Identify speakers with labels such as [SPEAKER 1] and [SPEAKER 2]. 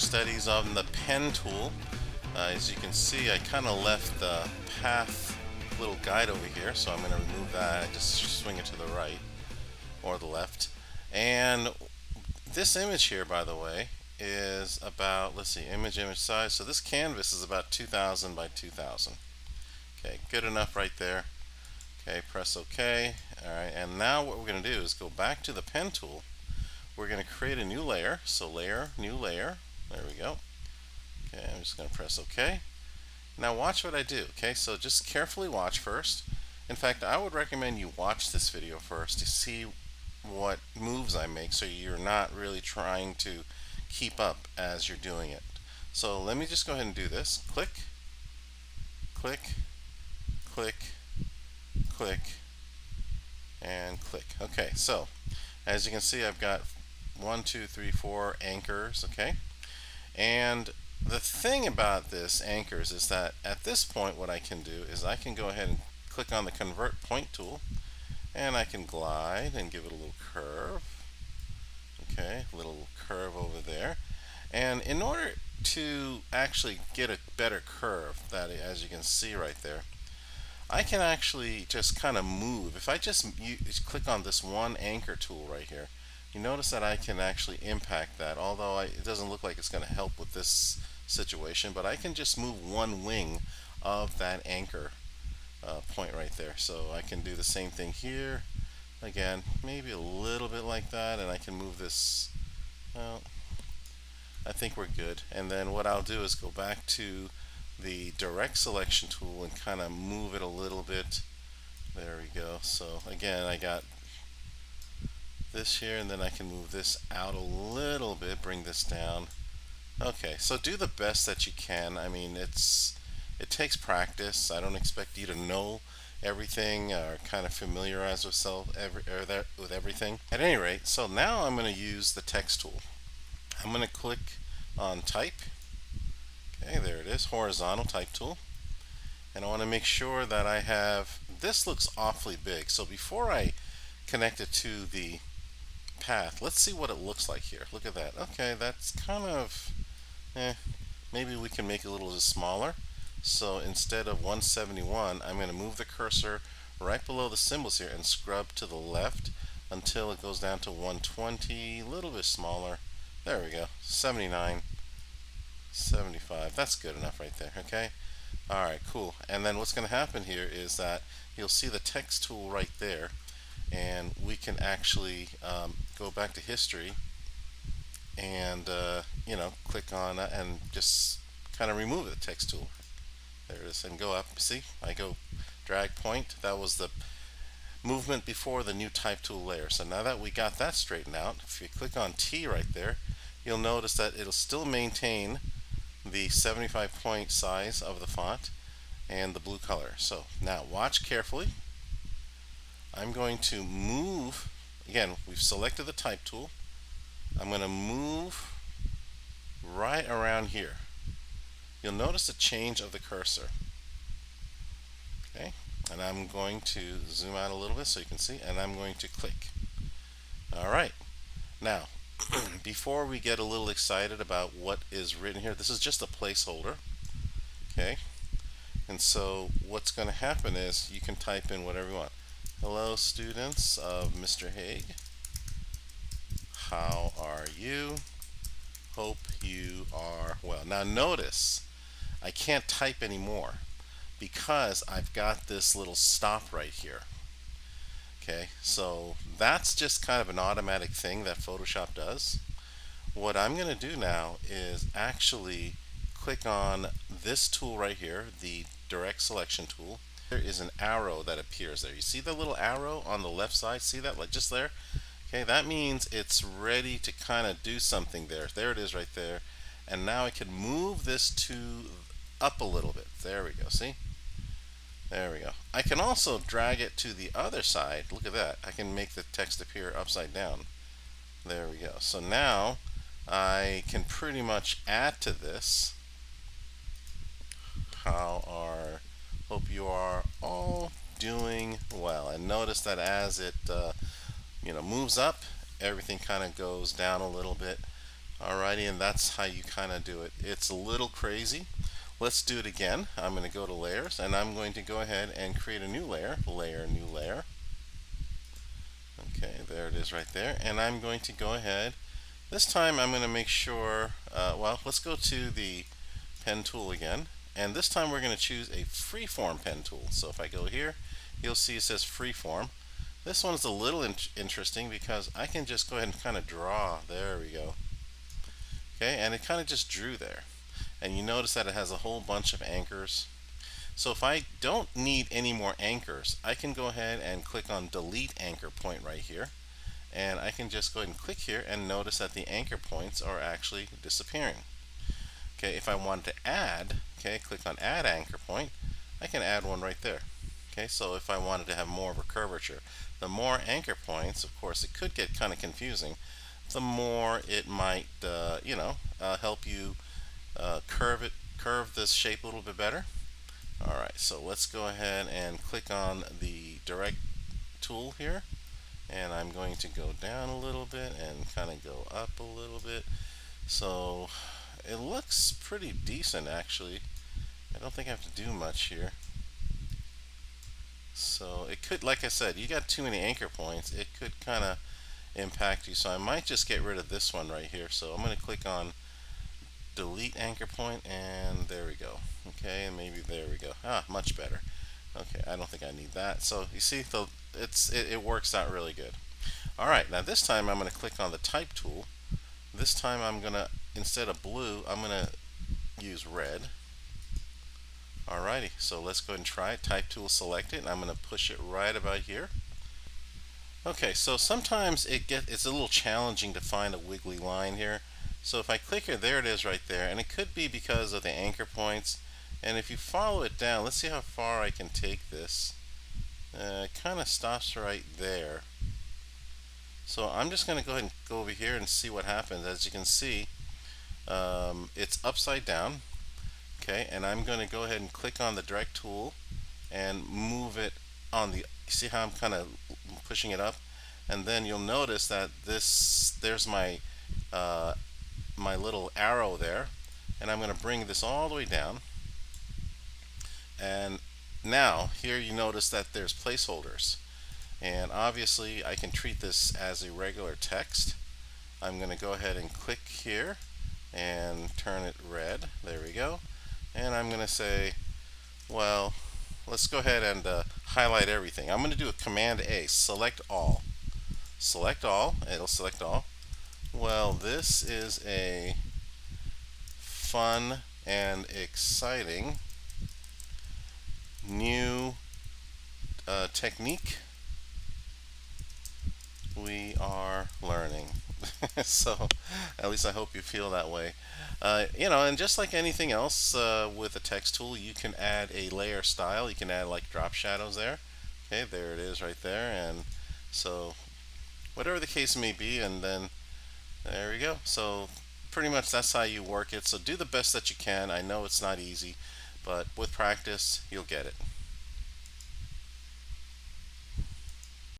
[SPEAKER 1] studies on the pen tool. As you can see, I kind of left the path little guide over here, so I'm going to remove that. I just swing it to the right or the left. And this image here, by the way, is about, let's see, image size. So this canvas is about 2000 by 2000. Okay, good enough right there. Okay, press OK. Alright, and now what we're going to do is go back to the pen tool. We're going to create a new layer. So layer, new layer. There we go. Okay, I'm just going to press OK. Now watch what I do. Okay, so just carefully watch first. In fact, I would recommend you watch this video first to see what moves I make, so you're not really trying to keep up as you're doing it. So let me just go ahead and do this. Click, click, click, click, and click. Okay, so as you can see, I've got 1, 2, 3, 4 anchors. Okay, and the thing about this anchors is that at this point what I can do is I can go ahead and click on the convert point tool, and I can glide and give it a little curve. Okay, a little curve over there. And in order to actually get a better curve, that as you can see right there, I can actually just kind of move. If I just click on this one anchor tool right here, you notice that I can actually impact that, although it doesn't look like it's going to help with this situation, but I can just move one wing of that anchor point right there. So I can do the same thing here. Again, maybe a little bit like that, and I can move this. Well, I think we're good. And then what I'll do is go back to the direct selection tool and kind of move it a little bit. There we go. So again, I got this here, and then I can move this out a little bit, bring this down. Okay, so do the best that you can. I mean, it takes practice. I don't expect you to know everything or kind of familiarize yourself with everything. At any rate, so now I'm going to use the text tool. I'm going to click on type. Okay, there it is, horizontal type tool. And I want to make sure that I have, this looks awfully big. So before I connect it to the path, let's see what it looks like here. Look at that. Okay, that's kind of, maybe we can make it a little smaller. So instead of 171, I'm going to move the cursor right below the symbols here and scrub to the left until it goes down to 120, a little bit smaller. There we go, 79, 75. That's good enough right there. Okay, alright, cool. And then what's going to happen here is that you'll see the text tool right there, and we can actually go back to history and click on that and just kind of remove the text tool. There it is, and go up. See, I go drag point. That was the movement before the new type tool layer. So now that we got that straightened out, if you click on T right there, you'll notice that it'll still maintain the 75 point size of the font and the blue color. So now watch carefully. I'm going to move, again, we've selected the type tool. I'm going to move right around here. You'll notice a change of the cursor. Okay, and I'm going to zoom out a little bit so you can see, and I'm going to click. Alright, now before we get a little excited about what is written here, this is just a placeholder. Okay, and so what's going to happen is you can type in whatever you want. Hello students of Mr. Hague, how are you? Hope you are well. Now notice I can't type anymore because I've got this little stop right here. Okay, so that's just kind of an automatic thing that Photoshop does. What I'm going to do now is actually click on this tool right here, the direct selection tool. There is an arrow that appears there. You see the little arrow on the left side? See that, like just there? Okay, that means it's ready to kind of do something there. There it is right there. And now I can move this to up a little bit. There we go, see? There we go. I can also drag it to the other side. Look at that. I can make the text appear upside down. There we go. So now I can pretty much add to this. Hope you are all doing well. And notice that as it moves up, everything kind of goes down a little bit. Alrighty, and that's how you kind of do it. It's a little crazy. Let's do it again. I'm going to go to layers and I'm going to go ahead and create a new layer. Layer, new layer. Okay, there it is right there. And I'm going to go ahead. This time I'm going to make sure, well, let's go to the pen tool again. And this time we're going to choose a freeform pen tool. So if I go here, you'll see it says freeform. This one's a little interesting because I can just go ahead and kind of draw. There we go. Okay, and it kind of just drew there. And you notice that it has a whole bunch of anchors. So if I don't need any more anchors, I can go ahead and click on delete anchor point right here. And I can just go ahead and click here and notice that the anchor points are actually disappearing. Okay, if I wanted to add, okay, click on add anchor point, I can add one right there. Okay, so if I wanted to have more of a curvature, the more anchor points, of course, it could get kind of confusing. The more it might, help you curve this shape a little bit better. All right, so let's go ahead and click on the direct tool here, and I'm going to go down a little bit and kind of go up a little bit. So it looks pretty decent actually. I don't think I have to do much here. So it could, like I said, you got too many anchor points, it could kind of impact you. So I might just get rid of this one right here. So I'm going to click on delete anchor point, and there we go. Okay, and maybe there we go. Much better. Okay, I don't think I need that. So you see, it works out really good. All right, now this time I'm going to click on the type tool. This time I'm going to, instead of blue, I'm going to use red. Alrighty, so let's go ahead and try it. Type tool selected, and I'm going to push it right about here. Okay, so sometimes it's a little challenging to find a wiggly line here. So if I click here, there it is right there, and it could be because of the anchor points. And if you follow it down, let's see how far I can take this. It kind of stops right there. So I'm just going to go ahead and go over here and see what happens. As you can see, it's upside down. Okay, and I'm going to go ahead and click on the direct tool and move it on the, see how I'm kind of pushing it up, and then you'll notice that there's my my little arrow there, and I'm going to bring this all the way down. And now here you notice that there's placeholders, and obviously I can treat this as a regular text. I'm going to go ahead and click here and turn it red. There we go. And I'm going to say, well, let's go ahead and highlight everything. I'm going to do a Command A, select all. Select all, it'll select all. Well, this is a fun and exciting new technique we are learning. So at least I hope you feel that way. And just like anything else with a text tool, you can add a layer style. You can add like drop shadows there. Okay, there it is right there. And so whatever the case may be, and then there we go. So pretty much that's how you work it. So do the best that you can. I know it's not easy, but with practice you'll get it.